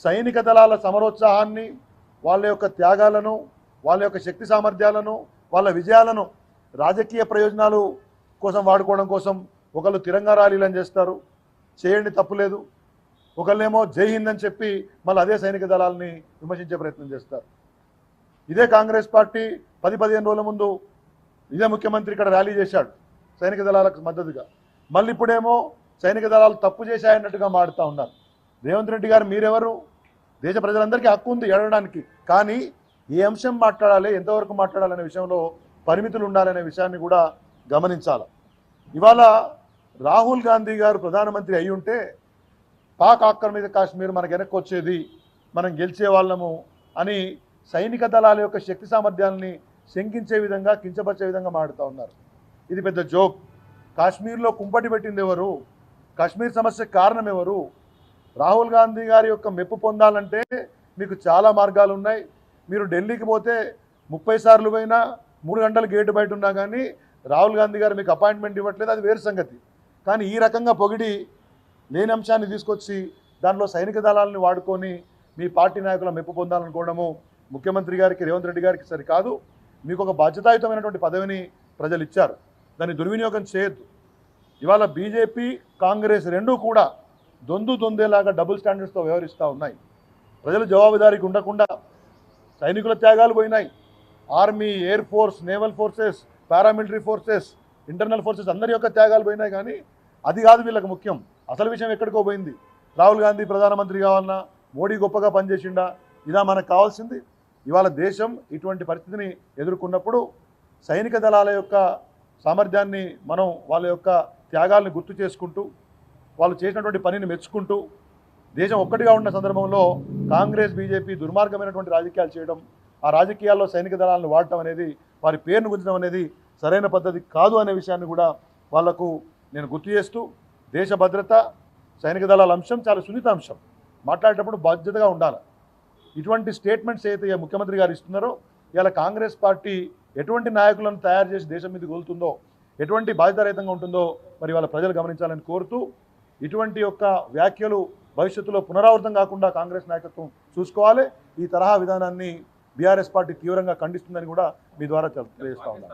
సైనిక దళాల సమరోత్సాహాన్ని, వాళ్ళ యొక్క త్యాగాలను, వాళ్ళ యొక్క శక్తి సామర్థ్యాలను, వాళ్ళ విజయాలను రాజకీయ ప్రయోజనాలు కోసం వాడుకోవడం కోసం ఒకళ్ళు తిరంగా ర్యాలీలను చేస్తారు, చేయండి తప్పులేదు. ఒకళ్ళేమో జై హింద్ అని చెప్పి మళ్ళీ అదే సైనిక దళాలని విమర్శించే ప్రయత్నం చేస్తారు. ఇదే కాంగ్రెస్ పార్టీ 10-15 రోజుల ముందు ఇదే ముఖ్యమంత్రి ఇక్కడ ర్యాలీ చేశాడు సైనిక దళాలకు మద్దతుగా. మళ్ళీ ఇప్పుడేమో సైనిక దళాలు తప్పు చేశాయన్నట్టుగా మాడుతూ ఉన్నారు. రేవంత్ రెడ్డి గారు మీరెవరు? దేశ ప్రజలందరికీ హక్కు ఉంది ఏడవడానికి, కానీ ఏ అంశం మాట్లాడాలి, ఎంతవరకు మాట్లాడాలనే విషయంలో పరిమితులు ఉండాలనే విషయాన్ని కూడా గమనించాలి. ఇవాళ రాహుల్ గాంధీ గారు ప్రధానమంత్రి అయి ఉంటే పాక్ ఆక్రమిత కాశ్మీర్ మనకు వెనక్కి వచ్చేది, మనం గెలిచే వాళ్ళము అని సైనిక దళాల యొక్క శక్తి సామర్థ్యాలని శంకించే విధంగా, కించపరిచే విధంగా మాడుతూ ఉన్నారు. ఇది పెద్ద జోక్. కాశ్మీర్లో కుంపటి పెట్టింది ఎవరు? కాశ్మీర్ సమస్యకు కారణం ఎవరు? రాహుల్ గాంధీ గారి యొక్క మెప్పు పొందాలంటే మీకు చాలా మార్గాలు ఉన్నాయి. మీరు ఢిల్లీకి పోతే 30 సార్లు పోయినా 3 గంటలు గేటు బయట ఉన్నా కానీ రాహుల్ గాంధీ గారు మీకు అపాయింట్మెంట్ ఇవ్వట్లేదు, అది వేరు సంగతి. కానీ ఈ రకంగా పొగిడి లేని అంశాన్ని తీసుకొచ్చి దానిలో సైనిక దళాలను వాడుకొని మీ పార్టీ నాయకుల మెప్పు పొందాలనుకోవడము ముఖ్యమంత్రి గారికి, రేవంత్ రెడ్డి గారికి సరికాదు. మీకు ఒక బాధ్యతాయుతమైనటువంటి పదవిని ప్రజలు ఇచ్చారు, దాన్ని దుర్వినియోగం చేయొద్దు. ఇవాళ బీజేపీ, కాంగ్రెస్ రెండూ కూడా దొందేలాగా డబుల్ స్టాండర్డ్స్తో వ్యవహరిస్తూ ఉన్నాయి. ప్రజలు జవాబుదారీకి ఉండకుండా సైనికుల త్యాగాలు పోయినాయి. Army, air force, naval forces, paramilitary forces, internal forces అందరి యొక్క త్యాగాలు పోయినాయి. కానీ అది కాదు వీళ్ళకి ముఖ్యం. అసలు విషయం ఎక్కడికో పోయింది. రాహుల్ గాంధీ ప్రధానమంత్రి కావాలన్నా, మోడీ గొప్పగా పనిచేసిండా, ఇదా మనకు కావాల్సింది? ఇవాళ దేశం ఇటువంటి పరిస్థితిని ఎదుర్కొన్నప్పుడు సైనిక దళాల యొక్క సామర్థ్యాన్ని మనం, వాళ్ళ యొక్క త్యాగాల్ని గుర్తు చేసుకుంటూ, వాళ్ళు చేసినటువంటి పనిని మెచ్చుకుంటూ, దేశం ఒక్కటిగా ఉన్న సందర్భంలో కాంగ్రెస్, బీజేపీ దుర్మార్గమైనటువంటి రాజకీయాలు చేయడం, ఆ రాజకీయాల్లో సైనిక దళాలను వాడటం అనేది, వారి పేరును గుంచడం అనేది సరైన పద్ధతి కాదు అనే విషయాన్ని కూడా వాళ్లకు నేను గుర్తు చేస్తూ, దేశ భద్రత, సైనిక దళాల అంశం చాలా సున్నిత అంశం. మాట్లాడేటప్పుడు బాధ్యతగా ఉండాలి. ఇటువంటి స్టేట్మెంట్స్ అయితే ముఖ్యమంత్రి గారు ఇస్తున్నారో, ఇలా కాంగ్రెస్ పార్టీ ఎటువంటి నాయకులను తయారు చేసి దేశం మీద గోలుతుందో, ఎటువంటి బాధ్యతారహితంగా ఉంటుందో మరి వాళ్ళ ప్రజలు గమనించాలని కోరుతూ, ఇటువంటి యొక్క వ్యాఖ్యలు భవిష్యత్తులో పునరావృతం కాకుండా కాంగ్రెస్ నాయకత్వం చూసుకోవాలి. ఈ తరహా విధానాన్ని బీఆర్ఎస్ పార్టీ తీవ్రంగా ఖండిస్తుందని కూడా మీ ద్వారా తెలియజేస్తా ఉన్నాను.